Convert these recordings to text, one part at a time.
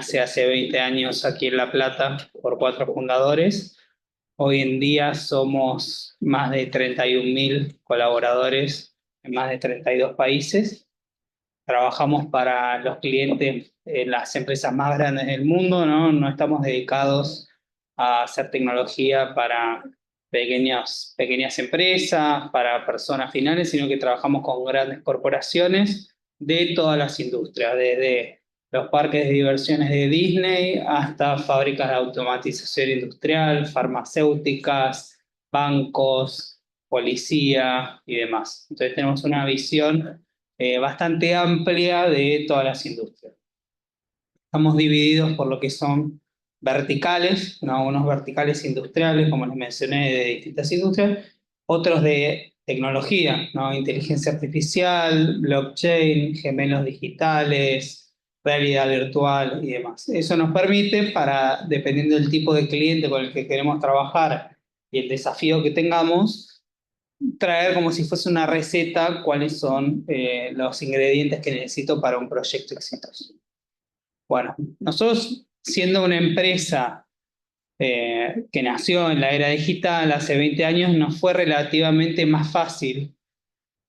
nace hace 20 años aquí en La Plata por 4 fundadores. Hoy en día somos más de 31.000 colaboradores en más de 32 países. Trabajamos para los clientes en las empresas más grandes del mundo, ¿no? No estamos dedicados a hacer tecnología para pequeñas empresas, para personas finales, sino que trabajamos con grandes corporaciones de todas las industrias, desde los parques de diversiones de Disney hasta fábricas de automatización industrial, farmacéuticas, bancos, policía y demás. Entonces tenemos una visión bastante amplia de todas las industrias. Estamos divididos por lo que son verticales, ¿no? Unos verticales industriales, como les mencioné, de distintas industrias, otros de tecnología, ¿no? Inteligencia artificial, blockchain, gemelos digitales, realidad virtual y demás. Eso nos permite, para, dependiendo del tipo de cliente con el que queremos trabajar y el desafío que tengamos, traer como si fuese una receta cuáles son los ingredientes que necesito para un proyecto exitoso. Bueno, nosotros siendo una empresa que nació en la era digital hace 20 años, nos fue relativamente más fácil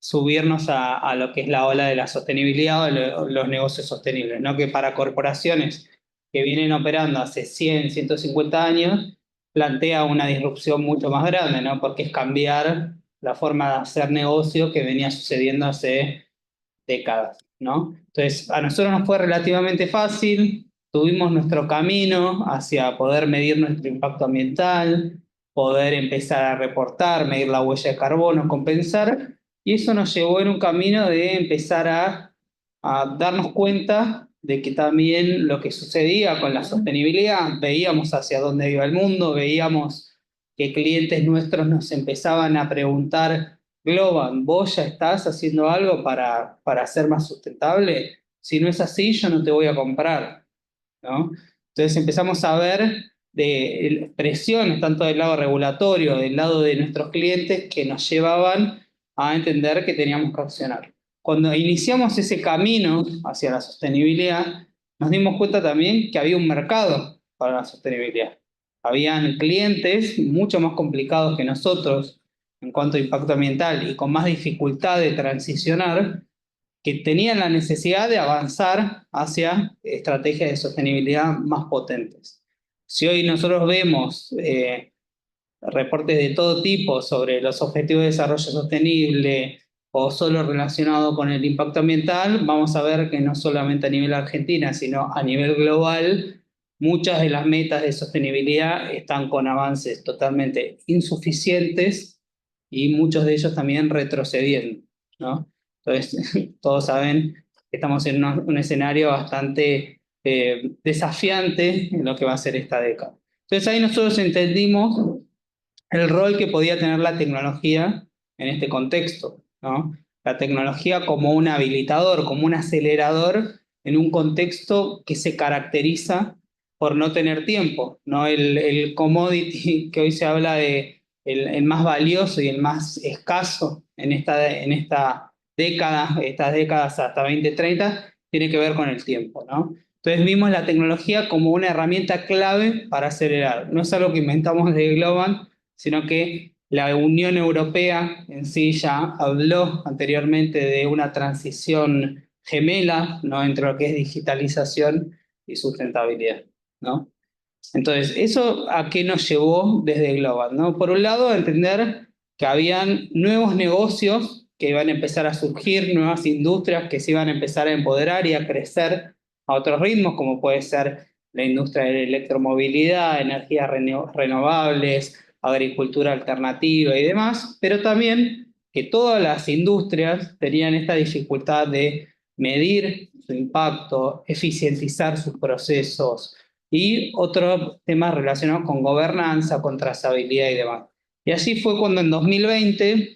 subirnos a lo que es la ola de la sostenibilidad o los negocios sostenibles, ¿no? Que para corporaciones que vienen operando hace 100, 150 años, plantea una disrupción mucho más grande, ¿no? Porque es cambiar la forma de hacer negocio que venía sucediendo hace décadas, ¿no? Entonces, a nosotros nos fue relativamente fácil, tuvimos nuestro camino hacia poder medir nuestro impacto ambiental, poder empezar a reportar, medir la huella de carbono, compensar, y eso nos llevó en un camino de empezar a darnos cuenta de que también lo que sucedía con la sostenibilidad, veíamos hacia dónde iba el mundo, veíamos que clientes nuestros nos empezaban a preguntar: Globan, ¿vos ya estás haciendo algo para ser más sustentable? Si no es así, yo no te voy a comprar, ¿no? Entonces empezamos a ver de presiones tanto del lado regulatorio, del lado de nuestros clientes, que nos llevaban a entender que teníamos que accionar. Cuando iniciamos ese camino hacia la sostenibilidad, nos dimos cuenta también que había un mercado para la sostenibilidad. Habían clientes mucho más complicados que nosotros en cuanto a impacto ambiental y con más dificultad de transicionar, que tenían la necesidad de avanzar hacia estrategias de sostenibilidad más potentes. Si hoy nosotros vemos reportes de todo tipo sobre los objetivos de desarrollo sostenible o solo relacionado con el impacto ambiental, vamos a ver que no solamente a nivel Argentina, sino a nivel global, muchas de las metas de sostenibilidad están con avances totalmente insuficientes y muchos de ellos también retrocediendo, ¿no? Entonces, todos saben que estamos en un escenario bastante desafiante en lo que va a ser esta década. Entonces ahí nosotros entendimos el rol que podía tener la tecnología en este contexto, ¿no? La tecnología como un habilitador, como un acelerador en un contexto que se caracteriza por no tener tiempo, ¿no? El commodity que hoy se habla de el más valioso y el más escaso en esta década, estas décadas hasta 2030, tiene que ver con el tiempo, ¿no? Entonces vimos la tecnología como una herramienta clave para acelerar. No es algo que inventamos de Globant, sino que la Unión Europea en sí ya habló anteriormente de una transición gemela, ¿no? Entre lo que es digitalización y sustentabilidad, ¿no? Entonces, ¿eso a qué nos llevó desde Global, ¿no? Por un lado, a entender que habían nuevos negocios que iban a empezar a surgir, nuevas industrias que se iban a empezar a empoderar y a crecer a otros ritmos, como puede ser la industria de la electromovilidad, energías renovables, agricultura alternativa y demás, pero también que todas las industrias tenían esta dificultad de medir su impacto, eficientizar sus procesos y otros temas relacionados con gobernanza, con trazabilidad y demás. Y así fue cuando en 2020,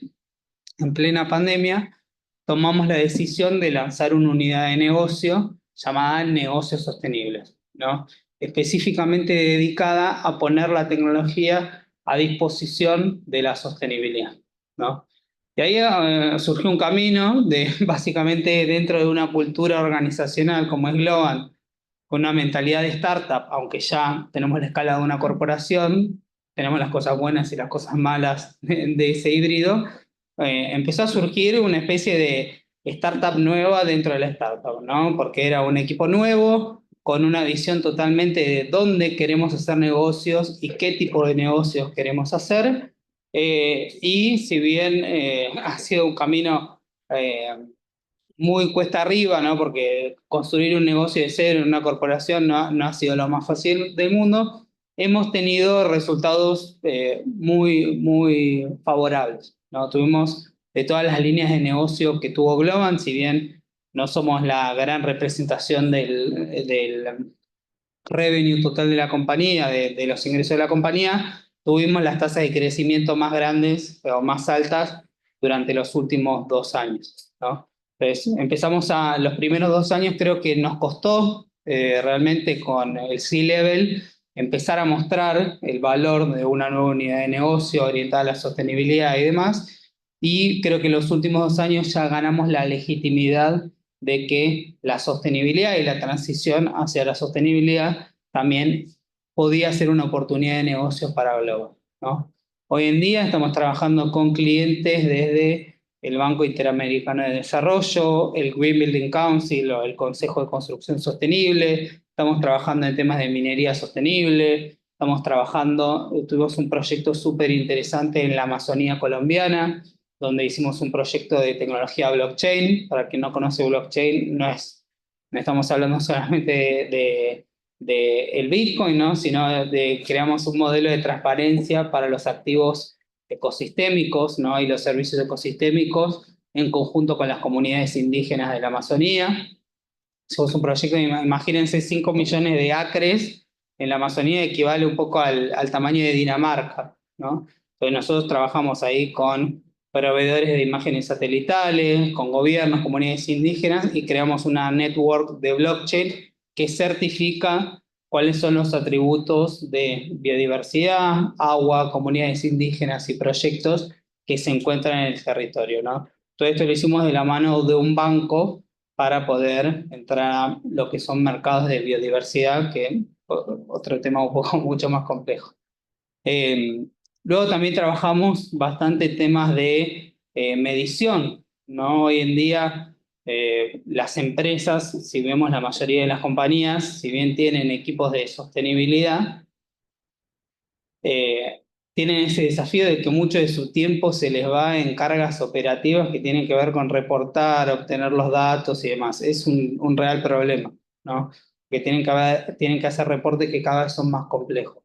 en plena pandemia, tomamos la decisión de lanzar una unidad de negocio llamada Negocios Sostenibles, ¿no? Específicamente dedicada a poner la tecnología a disposición de la sostenibilidad, ¿no? Y ahí surgió un camino de, básicamente, dentro de una cultura organizacional como es Globant, con una mentalidad de startup, aunque ya tenemos la escala de una corporación, tenemos las cosas buenas y las cosas malas de ese híbrido, empezó a surgir una especie de startup nueva dentro de la startup, ¿no? Porque era un equipo nuevo, con una visión totalmente de dónde queremos hacer negocios y qué tipo de negocios queremos hacer. Y si bien ha sido un camino muy cuesta arriba, ¿no? Porque construir un negocio de cero en una corporación no ha sido lo más fácil del mundo. Hemos tenido resultados muy favorables, ¿no? Tuvimos de todas las líneas de negocio que tuvo Globant, si bien no somos la gran representación del revenue total de la compañía, de los ingresos de la compañía, tuvimos las tasas de crecimiento más grandes o más altas durante los últimos 2 años, ¿no? Entonces, los primeros 2 años creo que nos costó realmente con el C-Level empezar a mostrar el valor de una nueva unidad de negocio orientada a la sostenibilidad y demás, y creo que en los últimos 2 años ya ganamos la legitimidad de que la sostenibilidad y la transición hacia la sostenibilidad también podía ser una oportunidad de negocio para Globo, ¿no? Hoy en día estamos trabajando con clientes desde el Banco Interamericano de Desarrollo, el Green Building Council o el Consejo de Construcción Sostenible, estamos trabajando en temas de minería sostenible, tuvimos un proyecto súper interesante en la Amazonía colombiana, donde hicimos un proyecto de tecnología blockchain. Para quien no conoce blockchain, no estamos hablando solamente de el Bitcoin, ¿no? Sino creamos un modelo de transparencia para los activos ecosistémicos, ¿no? Y los servicios ecosistémicos en conjunto con las comunidades indígenas de la Amazonía. Somos un proyecto, imagínense, 5 millones de acres en la Amazonía equivale un poco al tamaño de Dinamarca, ¿no? Entonces nosotros trabajamos ahí con proveedores de imágenes satelitales, con gobiernos, comunidades indígenas, y creamos una network de blockchain que certifica cuáles son los atributos de biodiversidad, agua, comunidades indígenas y proyectos que se encuentran en el territorio, ¿no? Todo esto lo hicimos de la mano de un banco para poder entrar a lo que son mercados de biodiversidad, que otro tema un poco mucho más complejo. Luego también trabajamos bastante temas de medición, ¿no? Hoy en día las empresas, si vemos la mayoría de las compañías, si bien tienen equipos de sostenibilidad, eh, tienen ese desafío de que mucho de su tiempo se les va en cargas operativas que tienen que ver con reportar, obtener los datos y demás. Es un real problema, ¿no? Que tienen que hacer reportes que cada vez son más complejos.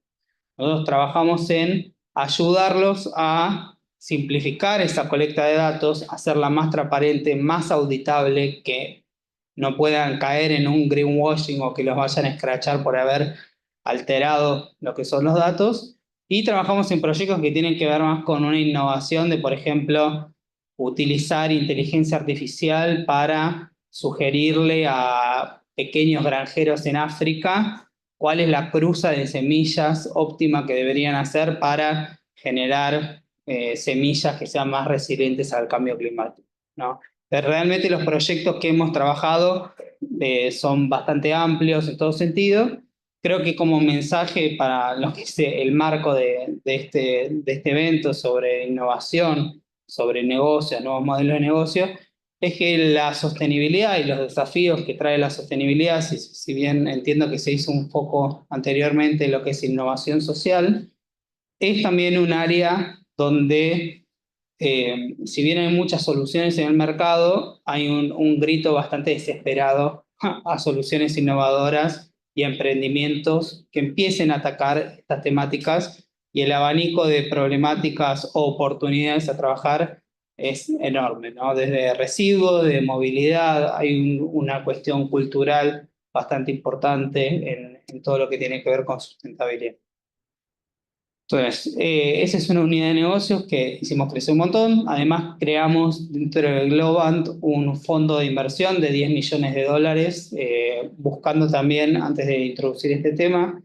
Nosotros trabajamos en ayudarlos a simplificar esa colecta de datos, hacerla más transparente, más auditable, que no puedan caer en un greenwashing o que los vayan a escrachar por haber alterado lo que son los datos. Y trabajamos en proyectos que tienen que ver más con una innovación de, por ejemplo, utilizar inteligencia artificial para sugerirle a pequeños granjeros en África cuál es la cruza de semillas óptima que deberían hacer para generar semillas que sean más resilientes al cambio climático, ¿no? Realmente los proyectos que hemos trabajado son bastante amplios en todo sentido. Creo que como mensaje para lo que es el marco de este evento sobre innovación, sobre negocios, nuevos modelos de negocio, es que la sostenibilidad y los desafíos que trae la sostenibilidad, si bien entiendo que se hizo un foco anteriormente en lo que es innovación social, es también un área donde, si bien hay muchas soluciones en el mercado, hay un grito bastante desesperado a soluciones innovadoras y a emprendimientos que empiecen a atacar estas temáticas, y el abanico de problemáticas o oportunidades a trabajar es enorme, ¿no? Desde residuos, de movilidad, hay una cuestión cultural bastante importante en todo lo que tiene que ver con sustentabilidad. Entonces, esa es una unidad de negocios que hicimos crecer un montón. Además, creamos dentro de Globant un fondo de inversión de 10 millones de dólares, buscando también, antes de introducir este tema,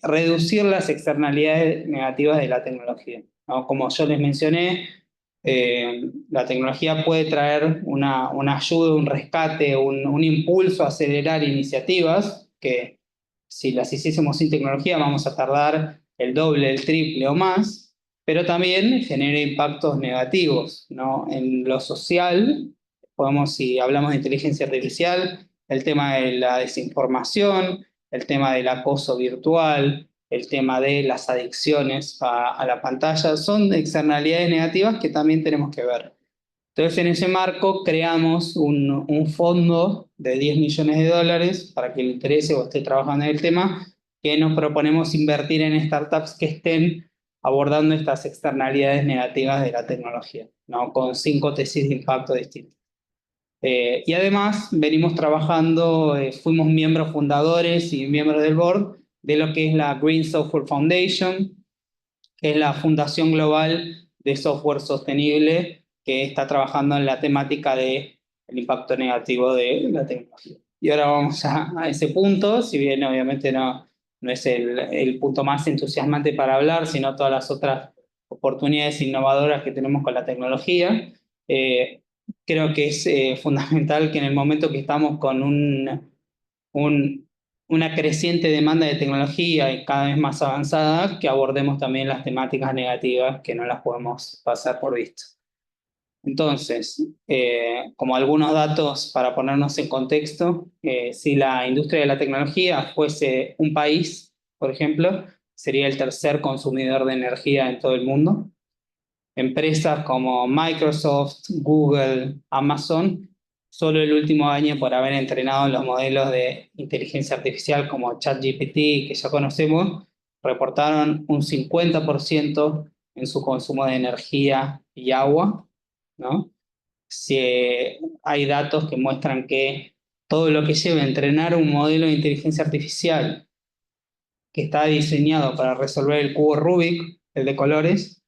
reducir las externalidades negativas de la tecnología, ¿no? Como yo les mencioné, la tecnología puede traer una ayuda, un rescate, un impulso a acelerar iniciativas, que si las hiciésemos sin tecnología vamos a tardar el doble, el triple o más, pero también genera impactos negativos, ¿no? En lo social, si hablamos de inteligencia artificial, el tema de la desinformación, el tema del acoso virtual, el tema de las adicciones a la pantalla, son externalidades negativas que también tenemos que ver. Entonces, en ese marco, creamos un fondo de 10 millones de dólares para quien le interese o esté trabajando en el tema, que nos proponemos invertir en startups que estén abordando estas externalidades negativas de la tecnología, ¿no? Con 5 tesis de impacto distintas. Y además venimos trabajando, fuimos miembros fundadores y miembros del board de lo que es la Green Software Foundation, que es la fundación global de software sostenible que está trabajando en la temática del impacto negativo de la tecnología. Y ahora vamos a ese punto, si bien obviamente no es el punto más entusiasmante para hablar, sino todas las otras oportunidades innovadoras que tenemos con la tecnología. Creo que es fundamental que en el momento que estamos con un, una creciente demanda de tecnología y cada vez más avanzada, que abordemos también las temáticas negativas que no las podemos pasar por visto. Entonces, como algunos datos para ponernos en contexto, si la industria de la tecnología fuese un país, por ejemplo, sería el tercer consumidor de energía en todo el mundo. Empresas como Microsoft, Google, Amazon, solo el último año por haber entrenado los modelos de inteligencia artificial como ChatGPT, que ya conocemos, reportaron un 50% en su consumo de energía y agua, ¿no? Si, hay datos que muestran que todo lo que lleva a entrenar un modelo de inteligencia artificial que está diseñado para resolver el cubo Rubik, el de colores,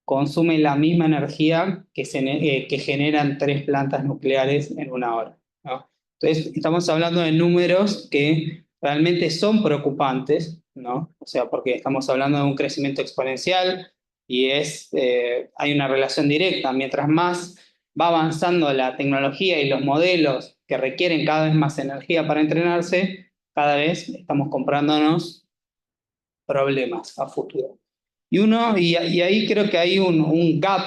consume la misma energía que generan 3 plantas nucleares en una hora, ¿no? Entonces, estamos hablando de números que realmente son preocupantes, ¿no? O sea, porque estamos hablando de un crecimiento exponencial y hay una relación directa. Mientras más va avanzando la tecnología y los modelos que requieren cada vez más energía para entrenarse, cada vez estamos comprándonos problemas a futuro. Y ahí creo que hay un gap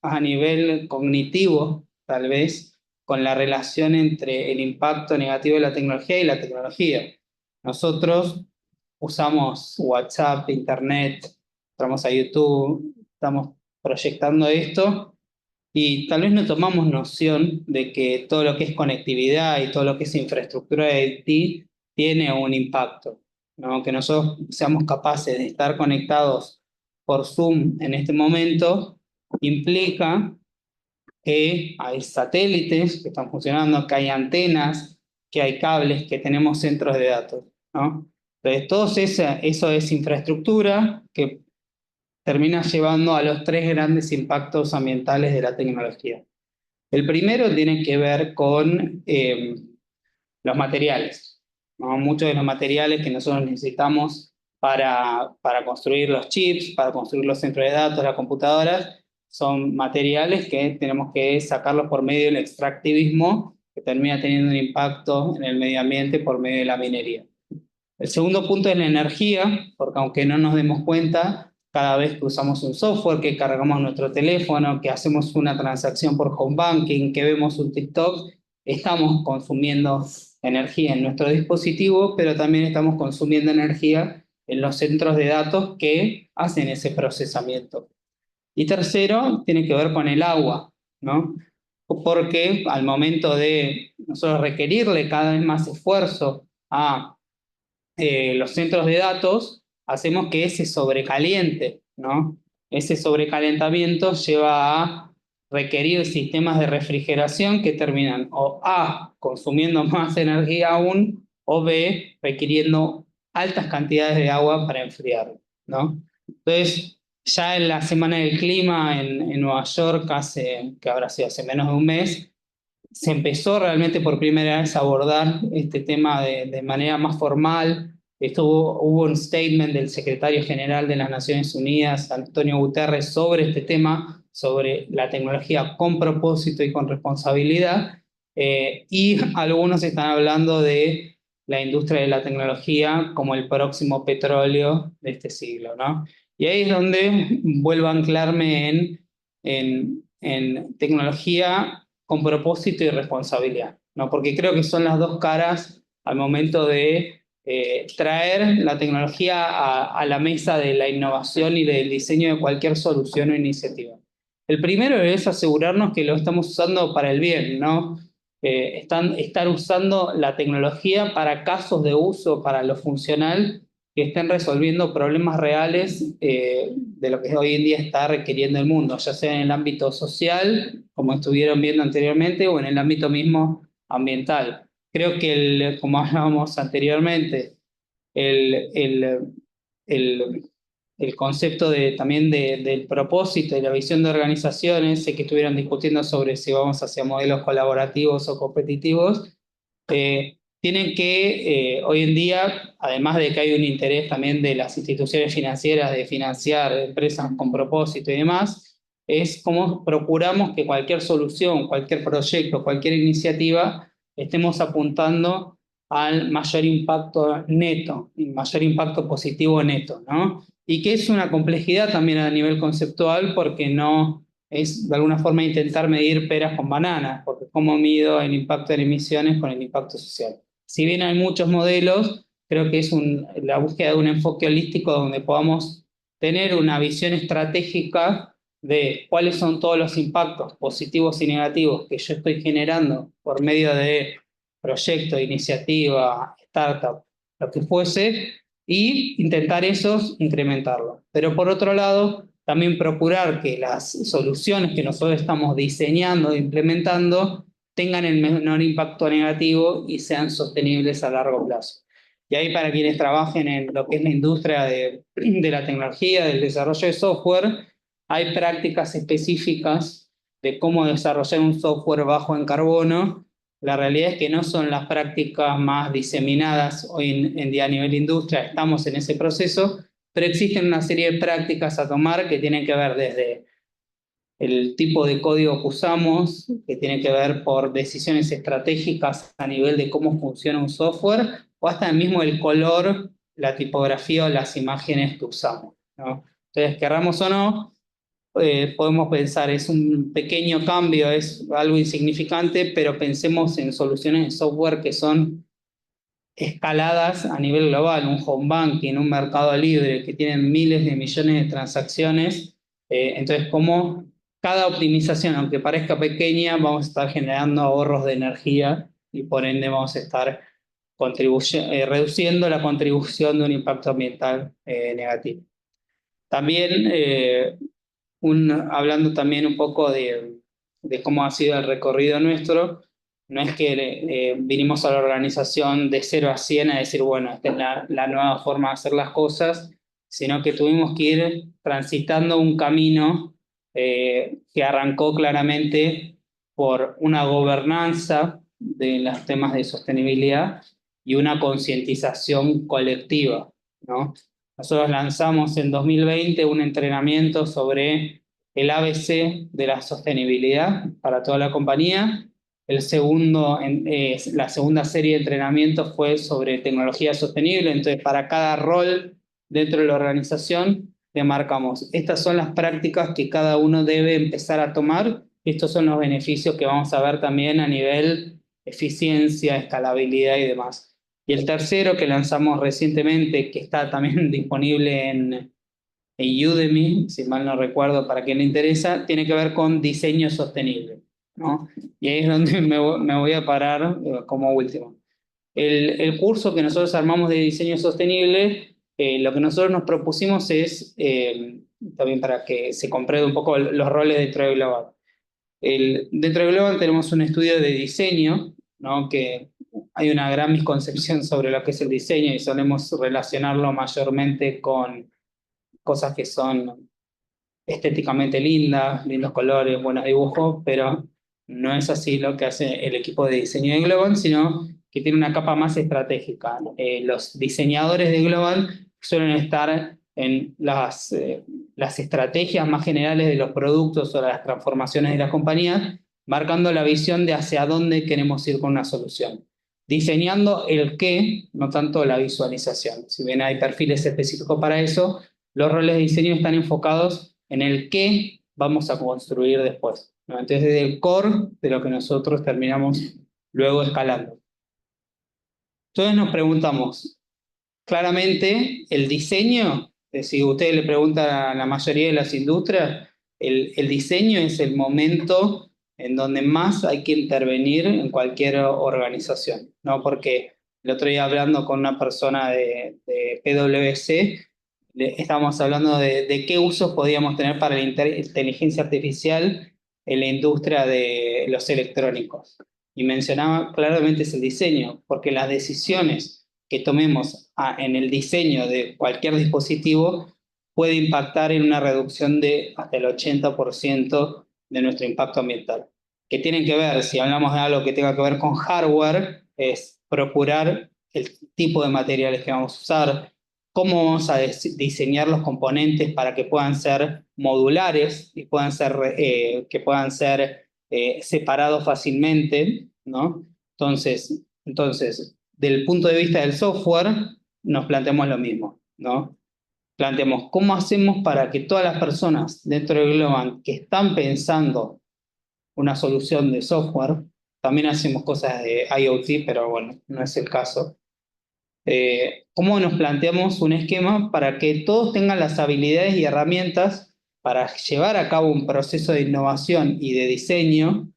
a nivel cognitivo, tal vez, con la relación entre el impacto negativo de la tecnología y la tecnología. Nosotros usamos WhatsApp, Internet, entramos a YouTube, estamos proyectando esto y tal vez no tomamos noción de que todo lo que es conectividad y todo lo que es infraestructura de IT tiene un impacto, ¿no? Que nosotros seamos capaces de estar conectados por Zoom en este momento implica que hay satélites que están funcionando, que hay antenas, que hay cables, que tenemos centros de datos, ¿no? Entonces, eso es infraestructura que termina llevando a los 3 grandes impactos ambientales de la tecnología. El primero tiene que ver con los materiales, ¿no? Muchos de los materiales que nosotros necesitamos para construir los chips, para construir los centros de datos, las computadoras, son materiales que tenemos que sacarlos por medio del extractivismo, que termina teniendo un impacto en el medio ambiente por medio de la minería. El segundo punto es la energía, porque aunque no nos demos cuenta, cada vez que usamos un software, que cargamos nuestro teléfono, que hacemos una transacción por home banking, que vemos un TikTok, estamos consumiendo energía en nuestro dispositivo, pero también estamos consumiendo energía en los centros de datos que hacen ese procesamiento. Y tercero, tiene que ver con el agua, ¿no? Porque al momento de nosotros requerirle cada vez más esfuerzo a los centros de datos, hacemos que se sobrecaliente, ¿no? Ese sobrecalentamiento lleva a requerir sistemas de refrigeración que terminan o A, consumiendo más energía aún, o B, requiriendo altas cantidades de agua para enfriarlo, ¿no? Entonces, ya en la Semana del Clima en Nueva York, que habrá sido hace menos de un mes, se empezó realmente por primera vez a abordar este tema de manera más formal. Hubo un statement del secretario general de las Naciones Unidas, Antonio Guterres, sobre este tema, sobre la tecnología con propósito y con responsabilidad. Y algunos están hablando de la industria de la tecnología como el próximo petróleo de este siglo, ¿no? Y ahí es donde vuelvo a anclarme en tecnología con propósito y responsabilidad, ¿no? Porque creo que son las dos caras al momento de traer la tecnología a la mesa de la innovación y del diseño de cualquier solución o iniciativa. El primero es asegurarnos que lo estamos usando para el bien, ¿no? Estar usando la tecnología para casos de uso, para lo funcional, que estén resolviendo problemas reales de lo que hoy en día está requiriendo el mundo, ya sea en el ámbito social, como estuvieron viendo anteriormente, o en el ámbito mismo ambiental. Creo que, como hablábamos anteriormente, el, el, el, el concepto también del propósito y la visión de organizaciones, sé que estuvieron discutiendo sobre si vamos hacia modelos colaborativos o competitivos, tienen que, hoy en día, además de que hay un interés también de las instituciones financieras de financiar empresas con propósito y demás, es cómo procuramos que cualquier solución, cualquier proyecto, cualquier iniciativa, estemos apuntando al mayor impacto neto, mayor impacto positivo neto, ¿no? Y que es una complejidad también a nivel conceptual porque no es de alguna forma intentar medir peras con bananas, porque cómo mido el impacto en emisiones con el impacto social. Si bien hay muchos modelos, creo que es la búsqueda de un enfoque holístico donde podamos tener una visión estratégica de cuáles son todos los impactos positivos y negativos que yo estoy generando por medio de proyecto, iniciativa, startup, lo que fuese, y intentar esos incrementarlo. Pero por otro lado, también procurar que las soluciones que nosotros estamos diseñando e implementando tengan el menor impacto negativo y sean sostenibles a largo plazo. Y ahí para quienes trabajen en lo que es la industria de la tecnología, del desarrollo de software, hay prácticas específicas de cómo desarrollar un software bajo en carbono. La realidad es que no son las prácticas más diseminadas hoy en día a nivel industria, estamos en ese proceso, pero existen una serie de prácticas a tomar que tienen que ver desde el tipo de código que usamos, que tiene que ver por decisiones estratégicas a nivel de cómo funciona un software, o hasta mismo el color, la tipografía o las imágenes que usamos, ¿no? Entonces, querramos o no, podemos pensar, es un pequeño cambio, es algo insignificante, pero pensemos en soluciones de software que son escaladas a nivel global, un home banking, un mercado libre que tienen miles de millones de transacciones. Entonces, como cada optimización, aunque parezca pequeña, vamos a estar generando ahorros de energía y por ende vamos a estar reduciendo la contribución de un impacto ambiental negativo. También hablando también un poco de cómo ha sido el recorrido nuestro, no es que vinimos a la organización de 0 a 100 a decir, bueno, esta es la nueva forma de hacer las cosas, sino que tuvimos que ir transitando un camino que arrancó claramente por una gobernanza de los temas de sostenibilidad y una concientización colectiva, ¿no? Nosotros lanzamos en 2020 un entrenamiento sobre el ABC de la sostenibilidad para toda la compañía. La segunda serie de entrenamientos fue sobre tecnología sostenible. Entonces, para cada rol dentro de la organización, le marcamos, estas son las prácticas que cada uno debe empezar a tomar. Estos son los beneficios que vamos a ver también a nivel eficiencia, escalabilidad y demás. Y el tercero que lanzamos recientemente, que está también disponible en Udemy, si mal no recuerdo, para quien le interesa, tiene que ver con diseño sostenible, ¿no? Y ahí es donde me voy a parar como último. El curso que nosotros armamos de diseño sostenible, lo que nosotros nos propusimos es, también para que se comprenda un poco los roles dentro de Global. Dentro de Global tenemos un estudio de diseño, ¿no? Que hay una gran misconcepción sobre lo que es el diseño y solemos relacionarlo mayormente con cosas que son estéticamente lindas, lindos colores, buenos dibujos, pero no es así lo que hace el equipo de diseño de Global, sino que tiene una capa más estratégica. Los diseñadores de Global suelen estar en las estrategias más generales de los productos o las transformaciones de las compañías, marcando la visión de hacia dónde queremos ir con una solución. diseñando el qué, no tanto la visualización. Si bien hay perfiles específicos para eso, los roles de diseño están enfocados en el qué vamos a construir después, ¿no? Entonces, desde el core de lo que nosotros terminamos luego escalando. Entonces nos preguntamos, claramente el diseño, si usted le pregunta a la mayoría de las industrias, el diseño es el momento en donde más hay que intervenir en cualquier organización, ¿no? Porque el otro día hablando con una persona de PwC, estábamos hablando de qué usos podíamos tener para la inteligencia artificial en la industria de los electrónicos. Y mencionaba claramente ese diseño, porque las decisiones que tomemos en el diseño de cualquier dispositivo puede impactar en una reducción de hasta el 80% de nuestro impacto ambiental. Que tienen que ver, si hablamos de algo que tenga que ver con hardware, es procurar el tipo de materiales que vamos a usar, cómo vamos a diseñar los componentes para que puedan ser modulares y que puedan ser separados fácilmente, ¿no? Entonces, del punto de vista del software, nos planteamos lo mismo, ¿no? Planteemos cómo hacemos para que todas las personas dentro de Globant que están pensando una solución de software, también hacemos cosas de IoT, pero bueno, no es el caso. ¿Cómo nos planteamos un esquema para que todos tengan las habilidades y herramientas para llevar a cabo un proceso de innovación y de diseño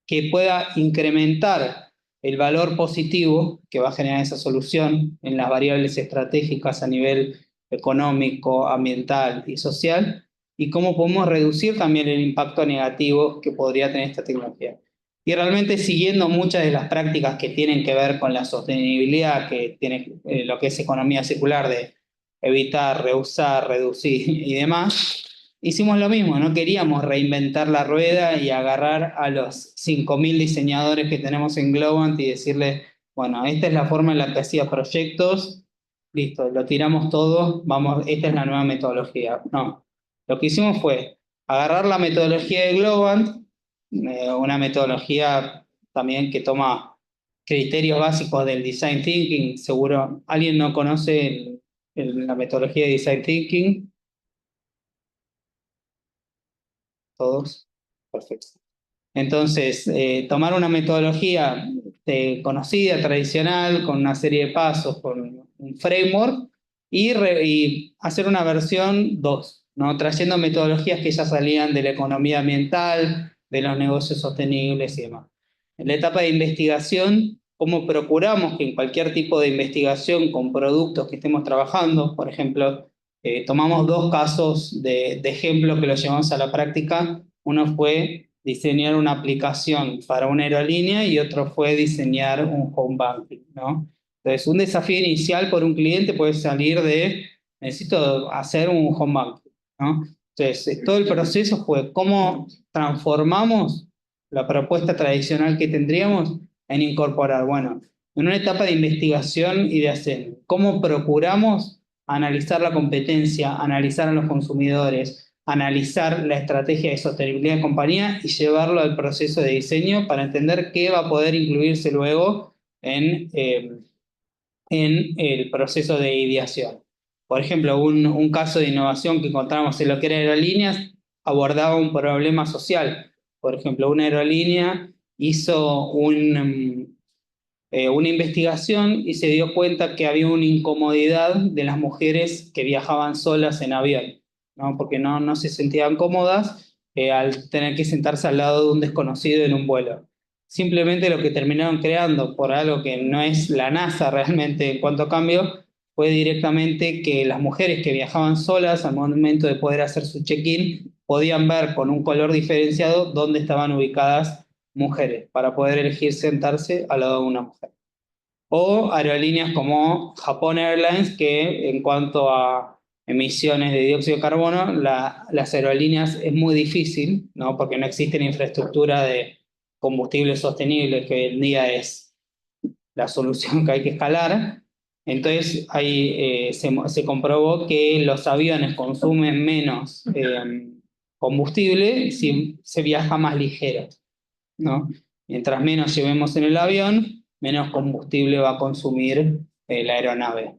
que pueda incrementar el valor positivo que va a generar esa solución en las variables estratégicas a nivel económico, ambiental y social, y cómo podemos reducir también el impacto negativo que podría tener esta tecnología? Y realmente siguiendo muchas de las prácticas que tienen que ver con la sostenibilidad, que tiene lo que es economía circular, de evitar, reusar, reducir y demás, hicimos lo mismo, no queríamos reinventar la rueda y agarrar a los 5.000 diseñadores que tenemos en Globant y decirles, bueno, esta es la forma en la que hacía proyectos, listo, lo tiramos todo, vamos, esta es la nueva metodología. No, lo que hicimos fue agarrar la metodología de Globant, una metodología también que toma criterios básicos del design thinking. Seguro alguien no conoce la metodología de design thinking. Todos. Perfecto. Entonces, tomar una metodología conocida, tradicional, con una serie de pasos, con un framework, y hacer una versión 2, ¿no? Trayendo metodologías que ya salían de la economía ambiental, de los negocios sostenibles y demás. En la etapa de investigación, cómo procuramos que en cualquier tipo de investigación con productos que estemos trabajando, por ejemplo, tomamos dos casos de ejemplo que los llevamos a la práctica. Uno fue diseñar una aplicación para una aerolínea y otro fue diseñar un home banking, ¿no? Entonces, un desafío inicial por un cliente puede salir de, necesito hacer un home banking, ¿no? Entonces, todo el proceso fue cómo transformamos la propuesta tradicional que tendríamos en incorporar, bueno, en una etapa de investigación y de hacer, cómo procuramos analizar la competencia, analizar a los consumidores, analizar la estrategia de sostenibilidad de compañía y llevarlo al proceso de diseño para entender qué va a poder incluirse luego en el proceso de ideación. Por ejemplo, un caso de innovación que encontramos en lo que era aerolíneas abordaba un problema social. Por ejemplo, una aerolínea hizo una investigación y se dio cuenta que había una incomodidad de las mujeres que viajaban solas en avión, ¿no? Porque no se sentían cómodas al tener que sentarse al lado de un desconocido en un vuelo. Simplemente lo que terminaron creando por algo que no es la NASA realmente en cuanto a cambio, fue directamente que las mujeres que viajaban solas al momento de poder hacer su check-in podían ver con un color diferenciado dónde estaban ubicadas mujeres para poder elegir sentarse al lado de una mujer. O aerolíneas como Japan Airlines, que en cuanto a emisiones de dióxido de carbono, las aerolíneas es muy difícil, ¿no? Porque no existe la infraestructura de combustibles sostenibles, que hoy en día es la solución que hay que escalar. Entonces ahí se comprobó que los aviones consumen menos combustible si se viaja más ligero, ¿no? Mientras menos llevemos en el avión, menos combustible va a consumir la aeronave.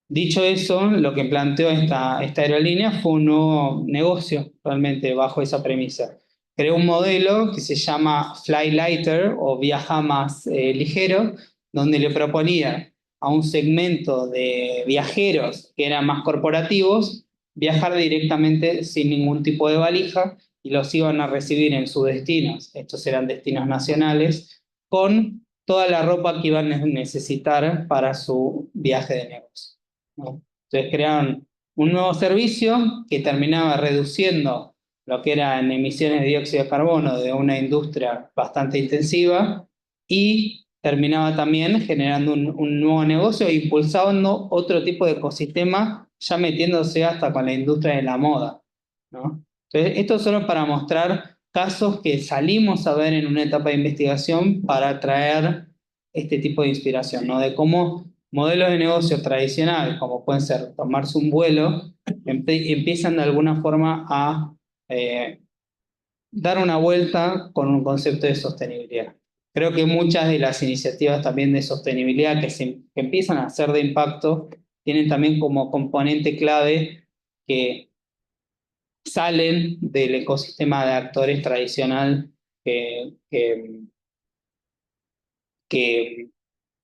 Dicho eso, lo que planteó esta aerolínea fue un nuevo negocio realmente bajo esa premisa. Creó un modelo que se llama Fly Lighter o Viaja Más Ligero, donde le proponía a un segmento de viajeros que eran más corporativos viajar directamente sin ningún tipo de valija y los iban a recibir en sus destinos. Estos eran destinos nacionales con toda la ropa que iban a necesitar para su viaje de negocio, ¿no? Entonces crearon un nuevo servicio que terminaba reduciendo lo que eran emisiones de dióxido de carbono de una industria bastante intensiva y terminaba también generando un nuevo negocio e impulsando otro tipo de ecosistema, ya metiéndose hasta con la industria de la moda, ¿no? Entonces, esto solo para mostrar casos que salimos a ver en una etapa de investigación para traer este tipo de inspiración, ¿no? De cómo modelos de negocio tradicionales, como pueden ser tomarse un vuelo, empiezan de alguna forma a eh, dar una vuelta con un concepto de sostenibilidad. Creo que muchas de las iniciativas también de sostenibilidad que empiezan a ser de impacto tienen también como componente clave que salen del ecosistema de actores tradicional que, que, que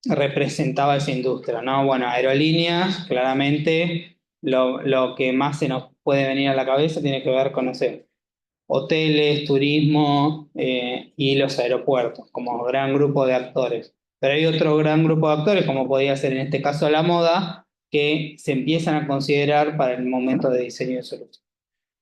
representaba esa industria, ¿no? Bueno, aerolíneas, claramente lo que más se nos puede venir a la cabeza tiene que ver con, no sé, hoteles, turismo y los aeropuertos, como gran grupo de actores. Pero hay otro gran grupo de actores, como podría ser en este caso la moda, que se empiezan a considerar para el momento de diseño de solución.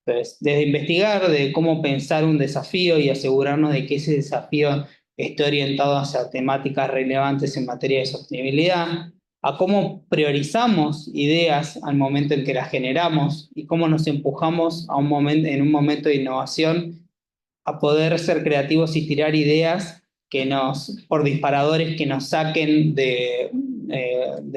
Entonces, desde investigar de cómo pensar un desafío y asegurarnos de que ese desafío esté orientado hacia temáticas relevantes en materia de sostenibilidad, a cómo priorizamos ideas al momento en que las generamos y cómo nos empujamos a en un momento de innovación a poder ser creativos y tirar ideas por disparadores que nos saquen de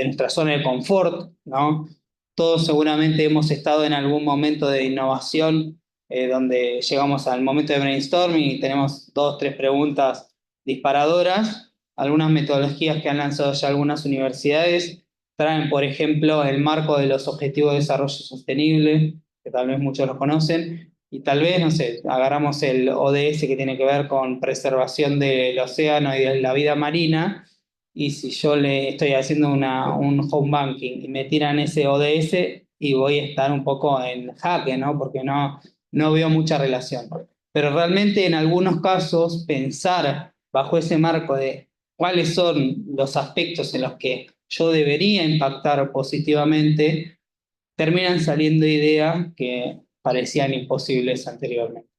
nuestra zona de confort, ¿no? Todos seguramente hemos estado en algún momento de innovación donde llegamos al momento de brainstorming y tenemos dos, tres preguntas disparadoras. Algunas metodologías que han lanzado ya algunas universidades traen, por ejemplo, el marco de los Objetivos de Desarrollo Sostenible, que tal vez muchos lo conocen, y tal vez, no sé, agarramos el ODS que tiene que ver con preservación del océano y de la vida marina, y si yo le estoy haciendo un home banking y me tiran ese ODS y voy a estar un poco en jaque, ¿no? Porque no veo mucha relación. Pero realmente en algunos casos pensar bajo ese marco de cuáles son los aspectos en los que yo debería impactar positivamente, terminan saliendo ideas que parecían imposibles anteriormente.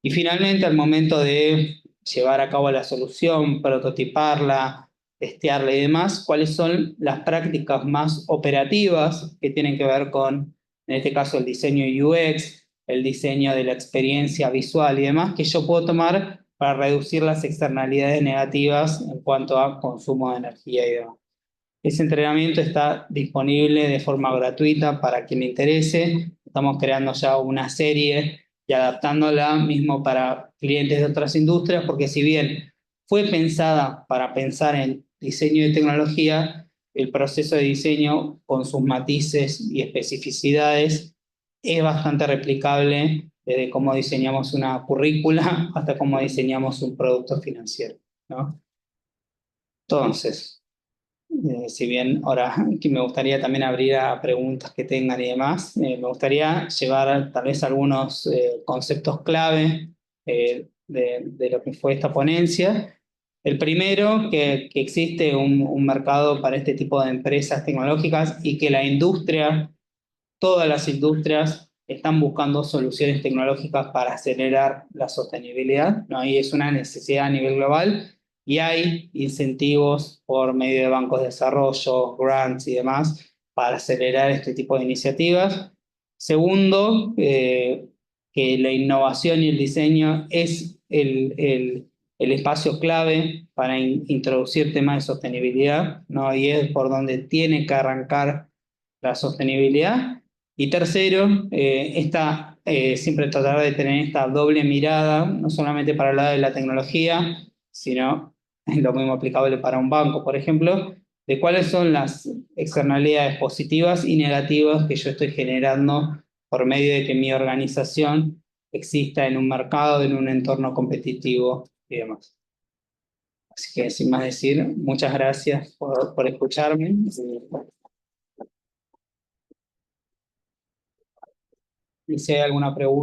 Y finalmente, al momento de llevar a cabo la solución, prototiparla, testearla y demás, cuáles son las prácticas más operativas que tienen que ver con, en este caso, el diseño UX, el diseño de la experiencia visual y demás, que yo puedo tomar para reducir las externalidades negativas en cuanto a consumo de energía y demás. Ese entrenamiento está disponible de forma gratuita para quien le interese. Estamos creando ya una serie y adaptándola mismo para clientes de otras industrias, porque si bien fue pensada para pensar en diseño de tecnología, el proceso de diseño con sus matices y especificidades es bastante replicable desde cómo diseñamos una currícula hasta cómo diseñamos un producto financiero, ¿no? Entonces, si bien ahora que me gustaría también abrir a preguntas que tengan y demás, me gustaría llevar tal vez algunos conceptos clave de lo que fue esta ponencia. El primero, que existe un mercado para este tipo de empresas tecnológicas y que la industria, todas las industrias, están buscando soluciones tecnológicas para acelerar la sostenibilidad, ¿no? Y es una necesidad a nivel global y hay incentivos por medio de bancos de desarrollo, grants y demás para acelerar este tipo de iniciativas. Segundo, que la innovación y el diseño es el espacio clave para introducir temas de sostenibilidad, ¿no? Y es por donde tiene que arrancar la sostenibilidad. Y tercero, siempre tratar de tener esta doble mirada, no solamente para el lado de la tecnología, sino lo mismo aplicable para un banco, por ejemplo, de cuáles son las externalidades positivas y negativas que yo estoy generando por medio de que mi organización exista en un mercado, en un entorno competitivo y demás. Así que sin más decir, muchas gracias por escucharme. Y si hay alguna pregunta.